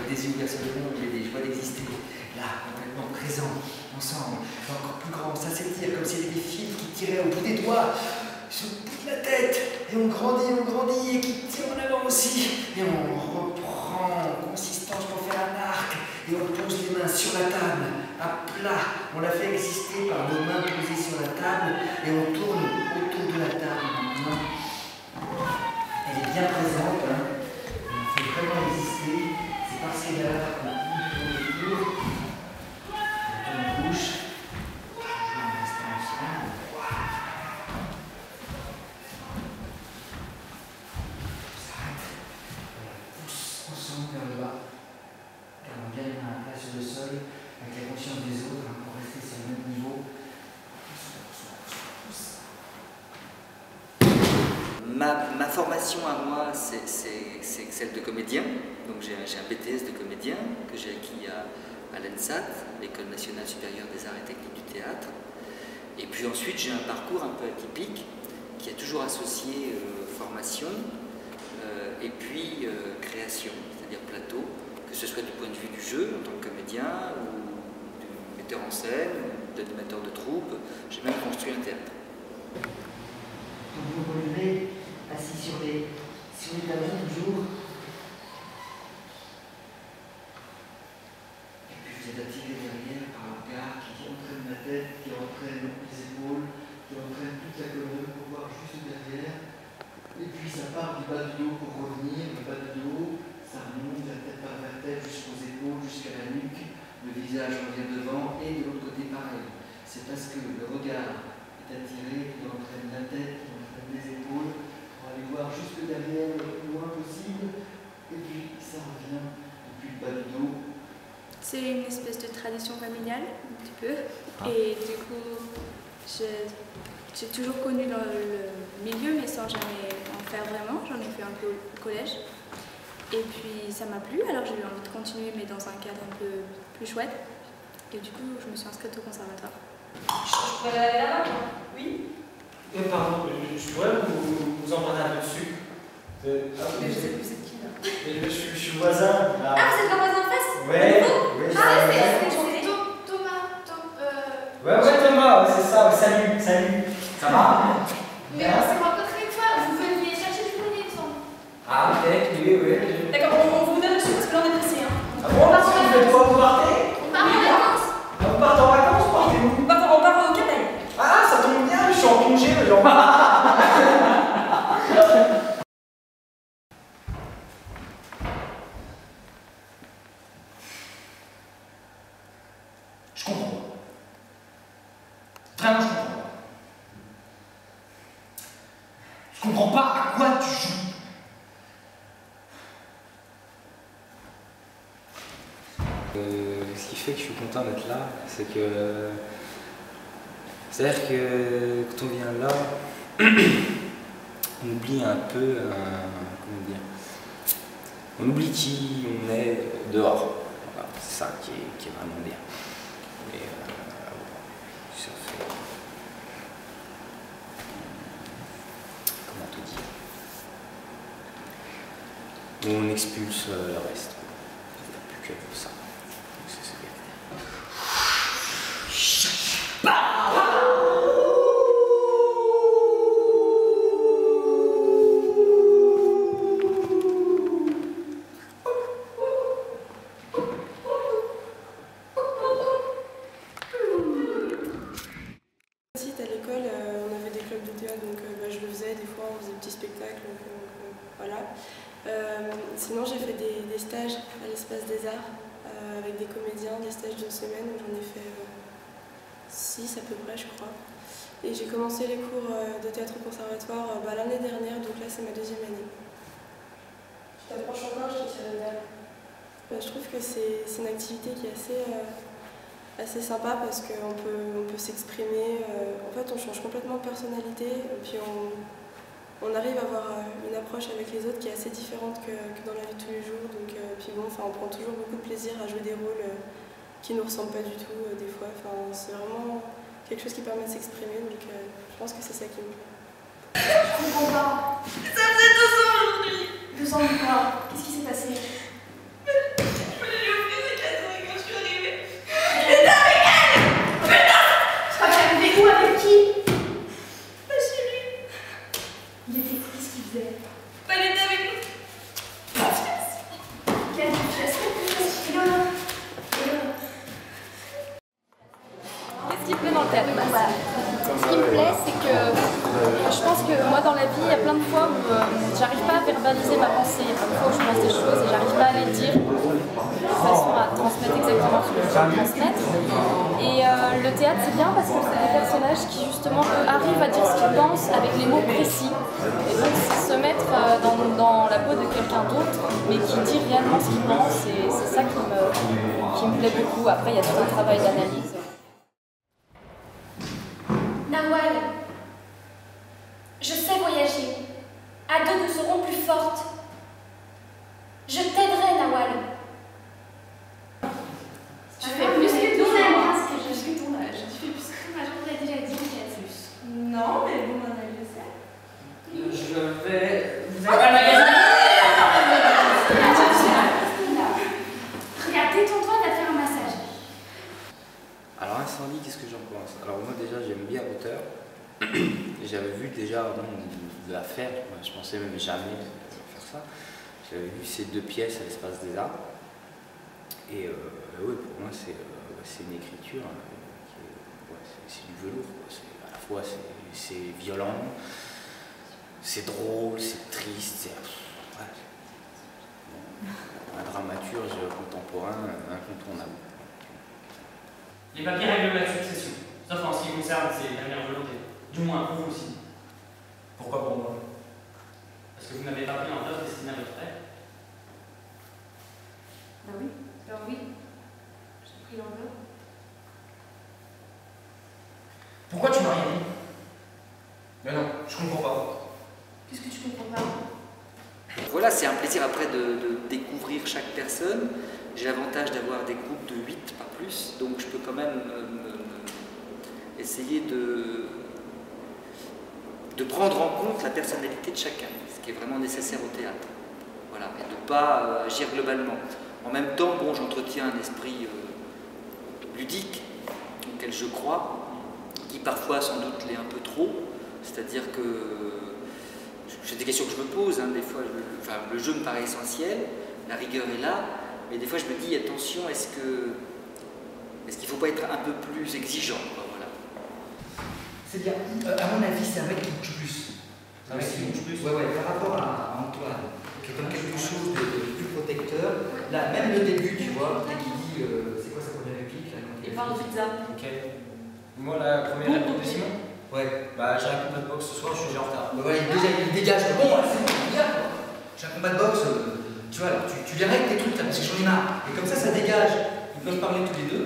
Des yeux vers le monde, j'ai des joies d'exister, là, complètement présent, ensemble, encore plus grand, ça s'étire comme s'il y avait des fils qui tiraient au bout des doigts, sur le bout de la tête, et on grandit, et qui tire en avant aussi, et on reprend en consistance pour faire un arc, et on pose les mains sur la table, à plat, on la fait exister par nos mains posées sur la table, et on tourne autour de la table maintenant. Elle est bien présente, hein. On fait vraiment exister. Parce qu'il y a qu'on tourne autour, on bouge, toujours en restant ensemble. On s'arrête, on pousse ensemble vers le bas, car on gagne un pas sur le sol, avec la conscience des autres, hein, pour rester sur le même niveau. Ma formation à moi, c'est celle de comédien. Donc j'ai un BTS de comédien que j'ai acquis à l'ENSAT, l'École nationale supérieure des arts et techniques du théâtre. Et puis ensuite j'ai un parcours un peu atypique qui a toujours associé formation et puis création, c'est-à-dire plateau, que ce soit du point de vue du jeu en tant que comédien ou du metteur en scène, ou d'animateur de troupe. J'ai même construit un théâtre. Donc vous relevez assis sur les talons toujours. Et puis vous êtes attiré derrière par un regard qui entraîne la tête, qui entraîne les épaules, qui entraîne toute la colonne pour voir juste derrière. Et puis ça part du bas du dos pour revenir, le bas du dos, ça remonte vertèbre par vertèbre jusqu'aux épaules, jusqu'à la nuque. Le visage revient devant et de l'autre côté pareil. C'est parce que le regard est attiré, qui entraîne la tête, qui entraîne les épaules, pour aller voir jusque derrière le plus loin possible, et puis ça revient depuis le bas du dos. C'est une espèce de tradition familiale, un petit peu, et du coup, j'ai toujours connu le milieu, mais sans jamais en faire vraiment. J'en ai fait un peu au collège, et puis ça m'a plu, alors j'ai eu envie de continuer, mais dans un cadre un peu plus chouette, et du coup, je me suis inscrite au conservatoire. Je pourrais aller là-bas, oui. Pardon, je pourrais vous emprunter un peu de sucre. Mais je sais plus c'est qui là. Je suis voisin. Là. Ah, vous êtes le voisin en face? Ouais. Ah, c'est Thomas. Ouais, Thomas, c'est ça. Salut. Ça va? Mais on s'est rencontrés une fois, vous veniez chercher du poney, il me semble. Ah, peut-être, oui. D'accord, on vous donne le sucre parce que là on est pressé. Hein. Ah bon, parce que vous faites quoi? Vous partez? On part en vacances. Vous partez en vacances? Partez-vous? On part au Canaille. Ah, ça tombe bien, je suis en congé, genre. Je comprends pas. Vraiment, je comprends pas. Je comprends pas à quoi tu joues. Ce qui fait que je suis content d'être là, c'est que... C'est-à-dire que quand on vient là, on oublie un peu, comment dire, on oublie qui on est dehors. Voilà, c'est ça qui est vraiment bien. Et ça fait... Comment te dire? On expulse le reste. Il n'y a plus que ça. C'est bien. À l'école, on avait des clubs de théâtre, donc je le faisais, des fois on faisait des petits spectacles, voilà. Sinon j'ai fait des stages à l'Espace des Arts avec des comédiens, des stages d'une semaine, où j'en ai fait 6 à peu près je crois. Et j'ai commencé les cours de théâtre au conservatoire l'année dernière, donc là c'est ma 2e année. Je t'approche encore, je te tire une balle. Je trouve que c'est une activité qui est assez sympa parce qu'on peut s'exprimer. En fait, on change complètement de personnalité et puis on on arrive à avoir une approche avec les autres qui est assez différente que dans la vie de tous les jours. Donc, puis bon, on prend toujours beaucoup de plaisir à jouer des rôles qui ne nous ressemblent pas du tout des fois. C'est vraiment quelque chose qui permet de s'exprimer, donc je pense que c'est ça qui me plaît. Je comprends pas. Ça faisait 2 ans aujourd'hui. 2 ans de quoi? Qu'est-ce qui s'est passé? Je voulais lui offrir des cadeaux et quand je suis arrivée, j'étais avec elle. Putain! Je crois que t'es arrivé où? Avec qui? Pas chez lui. Il était fou, qu'est-ce qu'il faisait? Bah, il était avec nous. Quelle confiance. Qu'est-ce qui me plaît dans le théâtre? Ce qui me plaît, c'est que je pense que moi dans la vie, il y a plein de fois où j'arrive pas à verbaliser ma pensée. Il y a plein de fois où je pense des choses et j'arrive pas à les dire de façon à transmettre exactement ce que je veux transmettre. Et le théâtre, c'est bien parce que c'est des personnages qui justement eux, arrivent à dire ce qu'ils pensent avec les mots précis. Et donc se mettre dans la peau de quelqu'un d'autre, mais qui dit réellement ce qu'il pense, et c'est ça qui me plaît beaucoup. Après, il y a tout un travail d'analyse. Nawal, je sais voyager. À deux, nous serons plus fortes. Je t'aiderai, Nawal. Tu fais plus que ton âge. Je suis ton âge. Tu fais plus que ton âge, on l'a déjà dit, plus. Non, mais bon, on a le sais. Je vais... Vous avez pas le magasin? Regarde, détends-toi, on va te faire un massage. Alors incendie, qu'est-ce que j'en pense? Alors moi déjà j'aime bien l'auteur. J'avais vu déjà avant de la faire, je pensais même jamais faire ça. J'avais vu ces 2 pièces à l'Espace des Arts. Et oui, pour moi c'est une écriture, c'est du velours. À la fois c'est violent, c'est drôle, c'est triste. Un dramaturge contemporain incontournable. Les papiers règlent la succession, sauf en ce qui concerne ses dernières volontés. Du moins pour vous aussi. Pourquoi pour moi? Parce que vous n'avez pas pris en œuvre destiné à votre père. Ben oui. J'ai pris l'enveloppe. Pourquoi tu m'as rien dit? Mais non, je comprends pas. Qu'est-ce que tu comprends pas? Voilà, c'est un plaisir après de découvrir chaque personne. J'ai l'avantage d'avoir des groupes de 8, pas plus, donc je peux quand même essayer de prendre en compte la personnalité de chacun, ce qui est vraiment nécessaire au théâtre. Voilà, et de ne pas agir globalement. En même temps, bon, j'entretiens un esprit ludique, auquel je crois, qui parfois sans doute l'est un peu trop, c'est-à-dire que c'est des questions que je me pose, hein, des fois, le jeu me paraît essentiel, la rigueur est là, mais des fois je me dis, attention, est-ce qu'il ne faut pas être un peu plus exigeant, quoi, voilà. C'est bien, à mon avis, c'est un mec qui bouge plus. Un mec qui bouge plus? Ouais, par rapport à Antoine, qui est comme quelque chose de plus protecteur. Là, même le début, tu vois, qui dit, c'est quoi sa première réplique là, Il parle de pizza. Ok. Moi, la première réplique de Simon? Ouais. Bah, j'ai un combat de boxe ce soir, je suis déjà en retard. Voilà, il dégage. Bon, c'est bon, bien quoi. J'ai un combat de boxe, tu vois, alors, tu les règles tes trucs là, parce que j'en ai marre. Et comme ça dégage. Ils peuvent parler tous les deux.